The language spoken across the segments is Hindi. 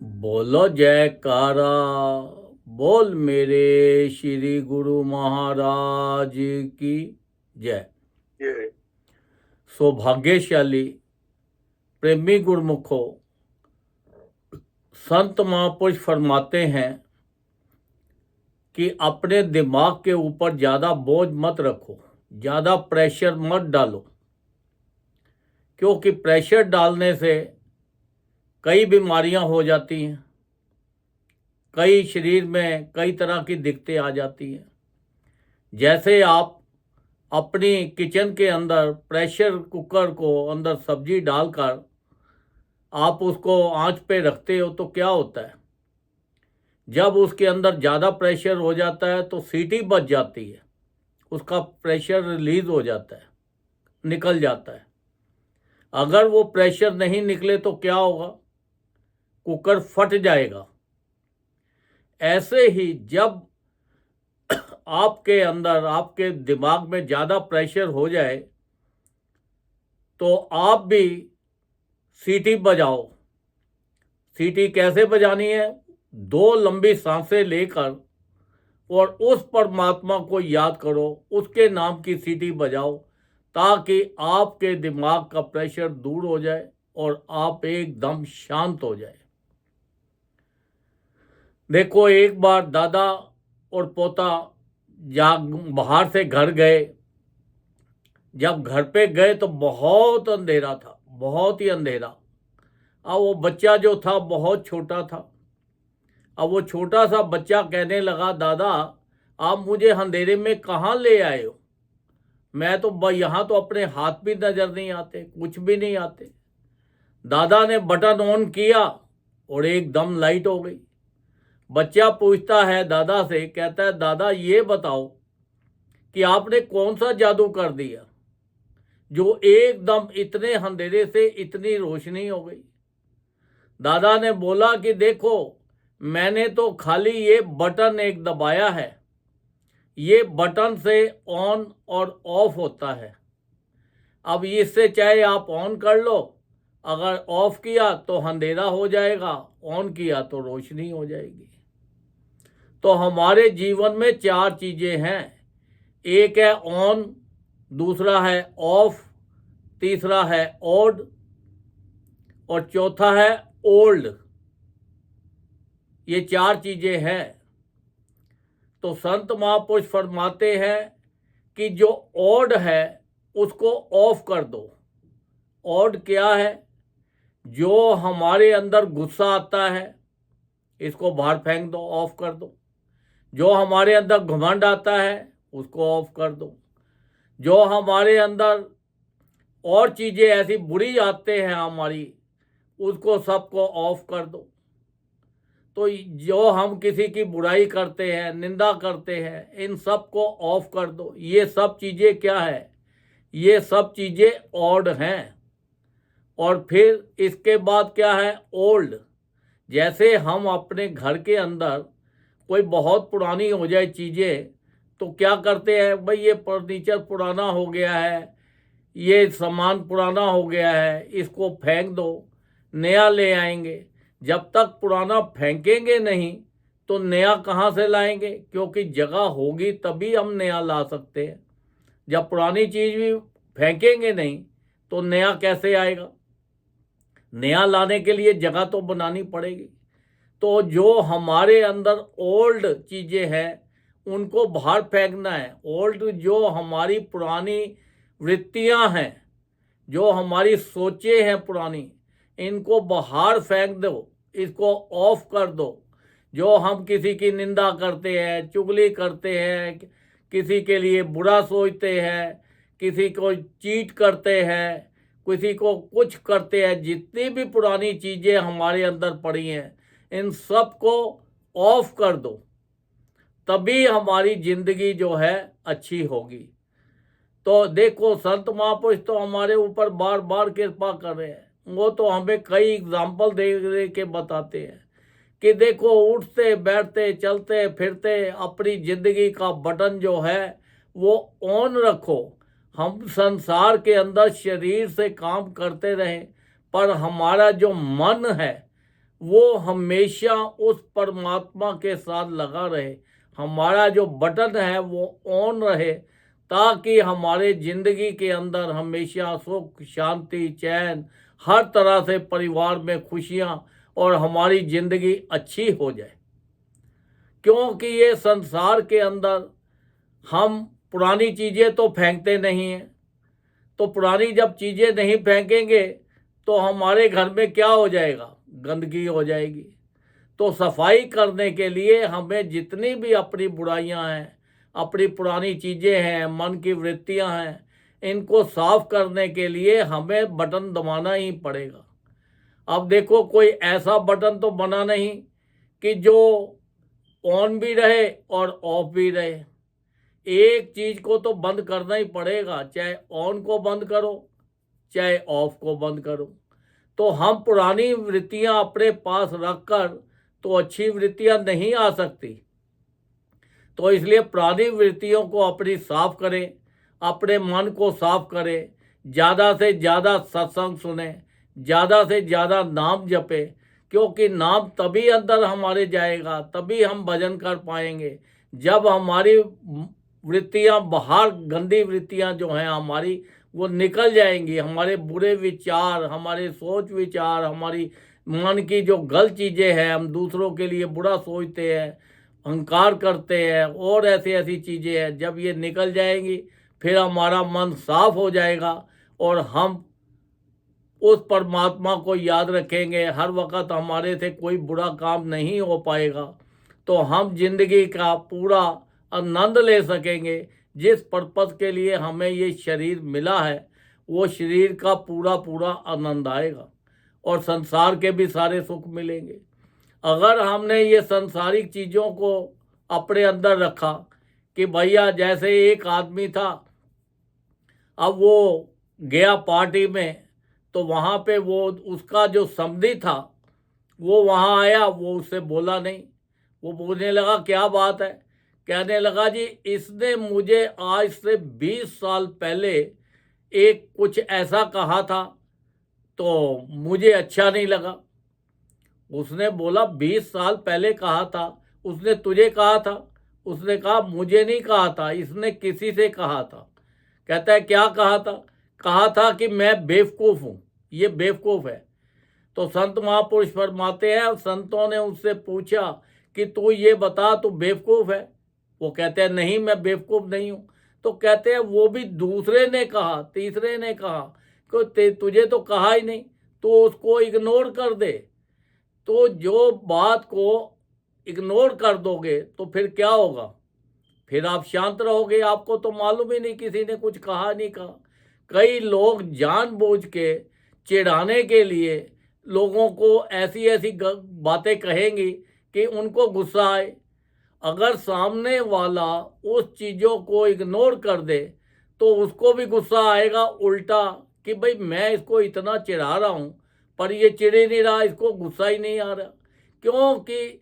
बोलो जयकारा। बोल मेरे श्री गुरु महाराज की जय। ये सौभाग्यशाली प्रेमी गुरुमुखो, संत महापुरुष फरमाते हैं कि अपने दिमाग के ऊपर ज़्यादा बोझ मत रखो, ज़्यादा प्रेशर मत डालो, क्योंकि प्रेशर डालने से कई बीमारियां हो जाती हैं, कई शरीर में कई तरह की दिक्कतें आ जाती हैं। जैसे आप अपनी किचन के अंदर प्रेशर कुकर को अंदर सब्जी डालकर आप उसको आंच पे रखते हो तो क्या होता है, जब उसके अंदर ज़्यादा प्रेशर हो जाता है तो सीटी बच जाती है, उसका प्रेशर रिलीज हो जाता है, निकल जाता है। अगर वो प्रेशर नहीं निकले तो क्या होगा, कुकर फट जाएगा। ऐसे ही जब आपके अंदर आपके दिमाग में ज़्यादा प्रेशर हो जाए तो आप भी सीटी बजाओ। सीटी कैसे बजानी है, दो लंबी सांसें लेकर और उस परमात्मा को याद करो, उसके नाम की सीटी बजाओ, ताकि आपके दिमाग का प्रेशर दूर हो जाए और आप एकदम शांत हो जाए। देखो, एक बार दादा और पोता बाहर से घर गए। जब घर पे गए तो बहुत अंधेरा था, बहुत ही अंधेरा। अब वो बच्चा जो था बहुत छोटा था। अब वो छोटा सा बच्चा कहने लगा, दादा आप मुझे अंधेरे में कहाँ ले आए हो, मैं तो यहाँ तो अपने हाथ भी नजर नहीं आते, कुछ भी नहीं आते। दादा ने बटन ऑन किया और एकदम लाइट हो गई। बच्चा पूछता है दादा से, कहता है दादा ये बताओ कि आपने कौन सा जादू कर दिया जो एकदम इतने अंधेरे से इतनी रोशनी हो गई। दादा ने बोला कि देखो, मैंने तो खाली ये बटन एक दबाया है, ये बटन से ऑन और ऑफ होता है। अब इससे चाहे आप ऑन कर लो, अगर ऑफ किया तो अंधेरा हो जाएगा, ऑन किया तो रोशनी हो जाएगी। तो हमारे जीवन में चार चीजें हैं, एक है ऑन, दूसरा है ऑफ, तीसरा है ऑड और चौथा है ओल्ड। ये चार चीजें हैं। तो संत महापुरुष फरमाते हैं कि जो ऑड है उसको ऑफ कर दो। ऑड क्या है, जो हमारे अंदर गुस्सा आता है इसको बाहर फेंक दो, ऑफ कर दो। जो हमारे अंदर घमंड आता है उसको ऑफ कर दो। जो हमारे अंदर और चीज़ें ऐसी बुरी आते हैं हमारी, उसको सबको ऑफ कर दो। तो जो हम किसी की बुराई करते हैं, निंदा करते हैं, इन सब को ऑफ कर दो। ये सब चीज़ें क्या है, ये सब चीज़ें ऑड हैं। और फिर इसके बाद क्या है, ओल्ड। जैसे हम अपने घर के अंदर कोई बहुत पुरानी हो जाए चीज़ें तो क्या करते हैं, भाई ये फर्नीचर पुराना हो गया है, ये सामान पुराना हो गया है, इसको फेंक दो, नया ले आएंगे। जब तक पुराना फेंकेंगे नहीं तो नया कहाँ से लाएंगे, क्योंकि जगह होगी तभी हम नया ला सकते हैं। जब पुरानी चीज़ भी फेंकेंगे नहीं तो नया कैसे आएगा। नया लाने के लिए जगह तो बनानी पड़ेगी। तो जो हमारे अंदर ओल्ड चीज़ें हैं उनको बाहर फेंकना है। ओल्ड जो हमारी पुरानी वृत्तियां हैं, जो हमारी सोचें हैं पुरानी, इनको बाहर फेंक दो, इसको ऑफ कर दो। जो हम किसी की निंदा करते हैं, चुगली करते हैं, किसी के लिए बुरा सोचते हैं, किसी को चीट करते हैं, किसी को कुछ करते हैं, जितनी भी पुरानी चीज़ें हमारे अंदर पड़ी हैं इन सब को ऑफ कर दो, तभी हमारी जिंदगी जो है अच्छी होगी। तो देखो, संत महापुरुष तो हमारे ऊपर बार बार कृपा कर रहे हैं। वो तो हमें कई एग्जाम्पल दे दे के बताते हैं कि देखो, उठते बैठते चलते फिरते अपनी जिंदगी का बटन जो है वो ऑन रखो। हम संसार के अंदर शरीर से काम करते रहें, पर हमारा जो मन है वो हमेशा उस परमात्मा के साथ लगा रहे, हमारा जो बटन है वो ऑन रहे, ताकि हमारे ज़िंदगी के अंदर हमेशा सुख, शांति, चैन, हर तरह से परिवार में खुशियाँ और हमारी ज़िंदगी अच्छी हो जाए। क्योंकि ये संसार के अंदर हम पुरानी चीज़ें तो फेंकते नहीं हैं, तो पुरानी जब चीज़ें नहीं फेंकेंगे तो हमारे घर में क्या हो जाएगा? गंदगी हो जाएगी। तो सफाई करने के लिए हमें जितनी भी अपनी बुराइयां हैं, अपनी पुरानी चीज़ें हैं, मन की वृत्तियां हैं, इनको साफ करने के लिए हमें बटन दबाना ही पड़ेगा। अब देखो, कोई ऐसा बटन तो बना नहीं कि जो ऑन भी रहे और ऑफ भी रहे। एक चीज़ को तो बंद करना ही पड़ेगा, चाहे ऑन को बंद करो चाहे ऑफ को बंद करो। तो हम पुरानी वृत्तियां अपने पास रखकर तो अच्छी वृत्तियां नहीं आ सकती। तो इसलिए पुरानी वृत्तियों को अपनी साफ करें, अपने मन को साफ करें, ज़्यादा से ज़्यादा सत्संग सुने, ज़्यादा से ज़्यादा नाम जपे, क्योंकि नाम तभी अंदर हमारे जाएगा, तभी हम भजन कर पाएंगे जब हमारी वृत्तियां बाहर, गंदी वृत्तियां जो हैं हमारी, वो निकल जाएंगी। हमारे बुरे विचार, हमारे सोच विचार, हमारी मन की जो गलत चीज़ें हैं, हम दूसरों के लिए बुरा सोचते हैं, अहंकार करते हैं और ऐसी ऐसी चीज़ें हैं, जब ये निकल जाएंगी फिर हमारा मन साफ हो जाएगा और हम उस परमात्मा को याद रखेंगे। हर वक्त हमारे से कोई बुरा काम नहीं हो पाएगा, तो हम जिंदगी का पूरा आनंद ले सकेंगे। जिस पर्पस के लिए हमें ये शरीर मिला है, वो शरीर का पूरा पूरा आनंद आएगा और संसार के भी सारे सुख मिलेंगे। अगर हमने ये संसारिक चीज़ों को अपने अंदर रखा कि भैया, जैसे एक आदमी था, अब वो गया पार्टी में, तो वहाँ पे वो उसका जो समधी था वो वहाँ आया, वो उससे बोला नहीं। वो बोलने लगा क्या बात है? कहने लगा जी, इसने मुझे आज से 20 साल पहले एक कुछ ऐसा कहा था तो मुझे अच्छा नहीं लगा। उसने बोला 20 साल पहले कहा था, उसने तुझे कहा था? उसने कहा मुझे नहीं कहा था, इसने किसी से कहा था। कहता है क्या कहा था? कहा था कि मैं बेवकूफ़ हूँ, ये बेवकूफ़ है। तो संत महापुरुष फरमाते हैं, संतों ने उससे पूछा कि तू ये बता, तू बेवकूफ़ है? वो कहते हैं नहीं, मैं बेवकूफ़ नहीं हूँ। तो कहते हैं वो भी दूसरे ने कहा, तीसरे ने कहा कि तुझे तो कहा ही नहीं, तो उसको इग्नोर कर दे। तो जो बात को इग्नोर कर दोगे तो फिर क्या होगा? फिर आप शांत रहोगे, आपको तो मालूम ही नहीं किसी ने कुछ कहा नहीं कहा। कई लोग जानबूझ के चिढ़ाने के लिए लोगों को ऐसी ऐसी बातें कहेंगी कि उनको गुस्सा आए। अगर सामने वाला उस चीज़ों को इग्नोर कर दे तो उसको भी गुस्सा आएगा उल्टा, कि भाई मैं इसको इतना चिढ़ा रहा हूँ पर ये चिढ़ ही नहीं रहा, इसको गुस्सा ही नहीं आ रहा। क्योंकि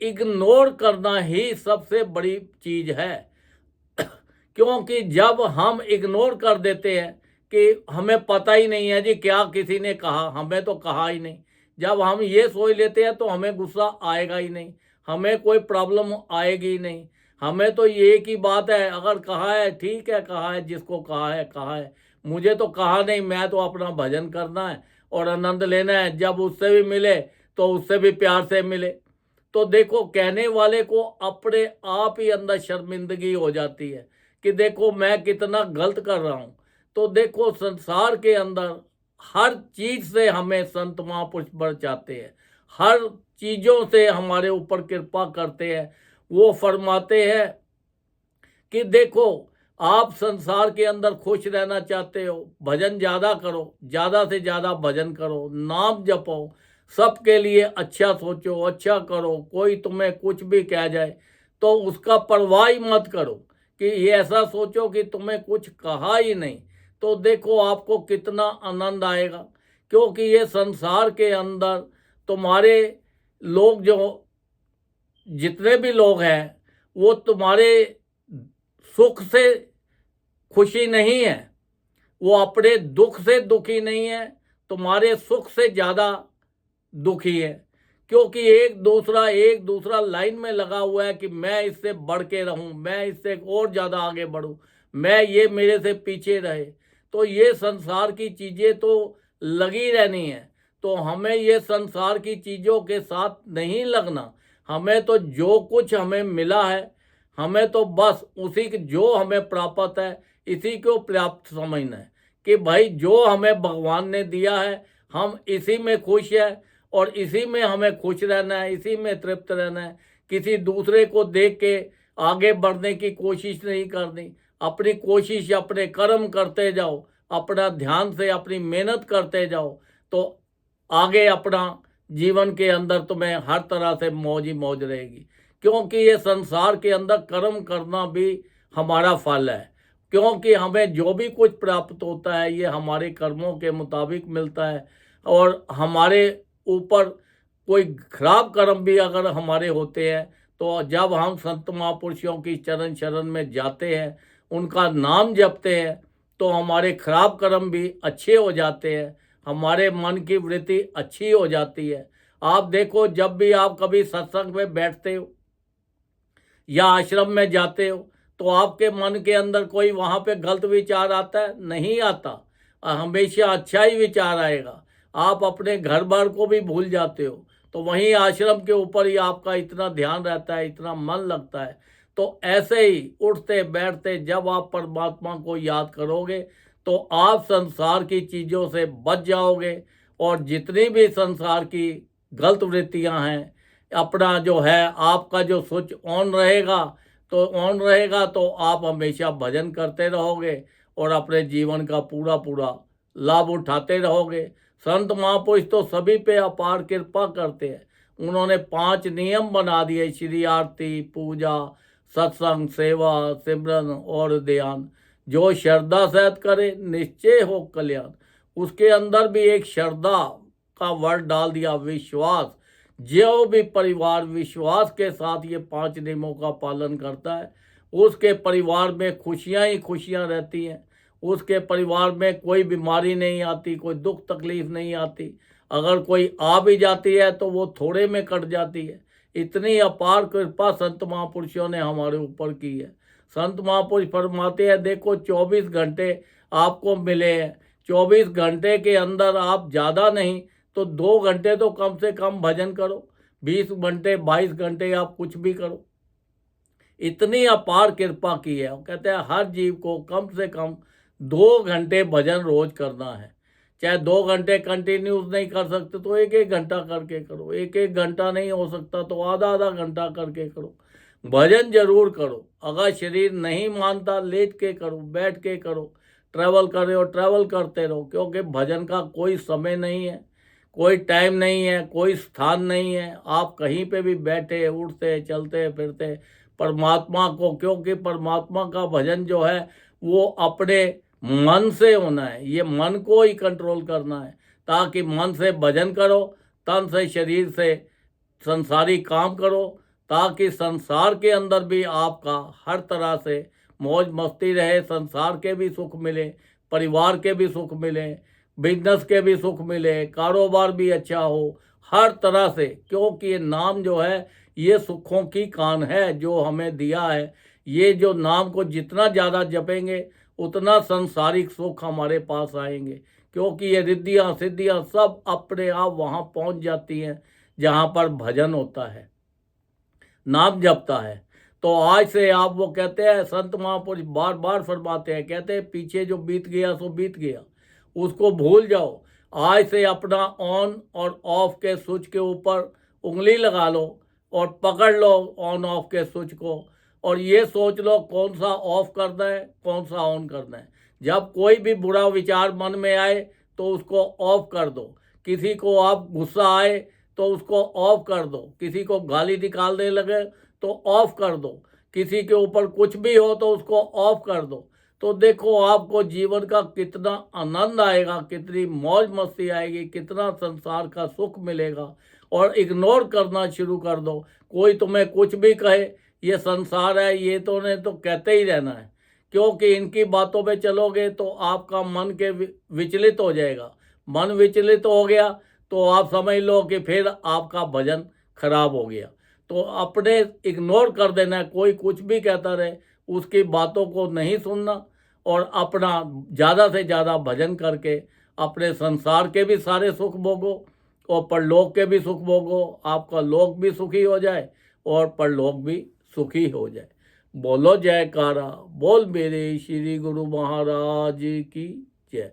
इग्नोर करना ही सबसे बड़ी चीज़ है। क्योंकि जब हम इग्नोर कर देते हैं कि हमें पता ही नहीं है जी क्या किसी ने कहा, हमें तो कहा ही नहीं, जब हम ये सोच लेते हैं तो हमें गुस्सा आएगा ही नहीं, हमें कोई प्रॉब्लम आएगी ही नहीं। हमें तो ये की बात है, अगर कहा है ठीक है, कहा है, जिसको कहा है कहा है, मुझे तो कहा नहीं, मैं तो अपना भजन करना है और आनंद लेना है। जब उससे भी मिले तो उससे भी प्यार से मिले। तो देखो, कहने वाले को अपने आप ही अंदर शर्मिंदगी हो जाती है कि देखो मैं कितना गलत कर रहा हूँ। तो देखो, संसार के अंदर हर चीज़ से हमें संत महापुरुष बचाते हैं, हर चीज़ों से हमारे ऊपर कृपा करते हैं। वो फरमाते हैं कि देखो, आप संसार के अंदर खुश रहना चाहते हो, भजन ज़्यादा करो, ज़्यादा से ज़्यादा भजन करो, नाम जपो, सबके लिए अच्छा सोचो, अच्छा करो। कोई तुम्हें कुछ भी कह जाए तो उसका परवाह ही मत करो, कि ये ऐसा सोचो कि तुम्हें कुछ कहा ही नहीं। तो देखो आपको कितना आनंद आएगा। क्योंकि ये संसार के अंदर तुम्हारे लोग, जो जितने भी लोग हैं, वो तुम्हारे सुख से खुशी नहीं है, वो अपने दुख से दुखी नहीं है, तुम्हारे सुख से ज़्यादा दुखी है, क्योंकि एक दूसरा लाइन में लगा हुआ है कि मैं इससे बढ़ के रहूं, मैं इससे और ज़्यादा आगे बढ़ूं, मैं ये मेरे से पीछे रहे। तो ये संसार की चीज़ें तो लगी रहनी है। तो हमें ये संसार की चीज़ों के साथ नहीं लगना। हमें तो जो कुछ हमें मिला है, हमें तो बस उसी के जो हमें प्राप्त है इसी को पर्याप्त समझना है कि भाई जो हमें भगवान ने दिया है हम इसी में खुश है और इसी में हमें खुश रहना है, इसी में तृप्त रहना है। किसी दूसरे को देख के आगे बढ़ने की कोशिश नहीं करनी। अपनी कोशिश, अपने कर्म करते जाओ, अपना ध्यान से अपनी मेहनत करते जाओ, तो आगे अपना जीवन के अंदर तुम्हें हर तरह से मौज ही मौज रहेगी। क्योंकि ये संसार के अंदर कर्म करना भी हमारा फल है, क्योंकि हमें जो भी कुछ प्राप्त होता है ये हमारे कर्मों के मुताबिक मिलता है। और हमारे ऊपर कोई खराब कर्म भी अगर हमारे होते हैं तो जब हम संत महापुरुषों की चरण शरण में जाते हैं, उनका नाम जपते हैं, तो हमारे खराब कर्म भी अच्छे हो जाते हैं, हमारे मन की वृत्ति अच्छी हो जाती है। आप देखो, जब भी आप कभी सत्संग में बैठते हो या आश्रम में जाते हो तो आपके मन के अंदर कोई वहाँ पे गलत विचार आता है? नहीं आता। हमेशा अच्छा ही विचार आएगा। आप अपने घर बार को भी भूल जाते हो, तो वहीं आश्रम के ऊपर ही आपका इतना ध्यान रहता है, इतना मन लगता है। तो ऐसे ही उठते बैठते जब आप परमात्मा को याद करोगे तो आप संसार की चीज़ों से बच जाओगे। और जितनी भी संसार की गलत वृत्तियां हैं, अपना जो है आपका जो स्विच ऑन रहेगा, तो आप हमेशा भजन करते रहोगे और अपने जीवन का पूरा पूरा लाभ उठाते रहोगे। संत महापुरुष तो सभी पे अपार कृपा करते हैं। उन्होंने 5 नियम बना दिए, श्री आरती, पूजा, सत्संग, सेवा, सिमरन और ध्यान। जो श्रद्धा सहित करे निश्चय हो कल्याण। उसके अंदर भी एक श्रद्धा का वर्ड डाल दिया, विश्वास। जो भी परिवार विश्वास के साथ ये 5 नियमों का पालन करता है उसके परिवार में खुशियां ही खुशियां रहती हैं। उसके परिवार में कोई बीमारी नहीं आती, कोई दुख तकलीफ नहीं आती। अगर कोई आ भी जाती है तो वो थोड़े में कट जाती है। इतनी अपार कृपा संत महापुरुषों ने हमारे ऊपर की है। संत महापुरुष फरमाते हैं, देखो 24 घंटे आपको मिले हैं, 24 घंटे के अंदर आप ज़्यादा नहीं तो 2 घंटे तो कम से कम भजन करो, 20 घंटे 22 घंटे आप कुछ भी करो। इतनी अपार कृपा की है। कहते हैं हर जीव को कम से कम 2 घंटे भजन रोज करना है। चाहे 2 घंटे कंटिन्यूस नहीं कर सकते तो 1-1 घंटा करके करो, 1-1 घंटा नहीं हो सकता तो आधा-आधा घंटा करके करो। भजन जरूर करो। अगर शरीर नहीं मानता, लेट के करो, बैठ के करो, ट्रैवल कर रहे हो ट्रैवल करते रहो। क्योंकि भजन का कोई समय नहीं है, कोई टाइम नहीं है, कोई स्थान नहीं है। आप कहीं पे भी बैठे, उठते, चलते फिरते परमात्मा को, क्योंकि परमात्मा का भजन जो है वो अपने मन से होना है। ये मन को ही कंट्रोल करना है, ताकि मन से भजन करो, तन से शरीर से संसारी काम करो, ताकि संसार के अंदर भी आपका हर तरह से मौज मस्ती रहे, संसार के भी सुख मिले, परिवार के भी सुख मिले, बिजनेस के भी सुख मिले, कारोबार भी अच्छा हो, हर तरह से। क्योंकि ये नाम जो है ये सुखों की कान है जो हमें दिया है। ये जो नाम को जितना ज़्यादा जपेंगे उतना संसारिक सुख हमारे पास आएंगे। क्योंकि ये रिद्धियाँ सिद्धियाँ सब अपने आप वहाँ पहुँच जाती हैं जहाँ पर भजन होता है, नाम जपता है। तो आज से आप, वो कहते हैं संत महापुरुष बार बार फरमाते हैं, कहते हैं पीछे जो बीत गया सो बीत गया, उसको भूल जाओ। आज से अपना ऑन और ऑफ के स्विच के ऊपर उंगली लगा लो और पकड़ लो ऑन ऑफ के स्विच को, और ये सोच लो कौन सा ऑफ करना है कौन सा ऑन करना है। जब कोई भी बुरा विचार मन में आए तो उसको ऑफ कर दो। किसी को आप गुस्सा आए तो उसको ऑफ कर दो। किसी को गाली निकालने लगे तो ऑफ कर दो। किसी के ऊपर कुछ भी हो तो उसको ऑफ कर दो। तो देखो आपको जीवन का कितना आनंद आएगा, कितनी मौज मस्ती आएगी, कितना संसार का सुख मिलेगा। और इग्नोर करना शुरू कर दो। कोई तुम्हें कुछ भी कहे, ये संसार है, ये तो ने तो कहते ही रहना है। क्योंकि इनकी बातों पे चलोगे तो आपका मन के विचलित हो जाएगा। मन विचलित हो गया तो आप समझ लो कि फिर आपका भजन खराब हो गया। तो अपने इग्नोर कर देना है, कोई कुछ भी कहता रहे उसकी बातों को नहीं सुनना और अपना ज़्यादा से ज़्यादा भजन करके अपने संसार के भी सारे सुख भोगो और परलोक के भी सुख भोगो। आपका लोक भी सुखी हो जाए और परलोक भी सुखी हो जाए। बोलो जयकारा, बोल मेरे श्री गुरु महाराज की जय।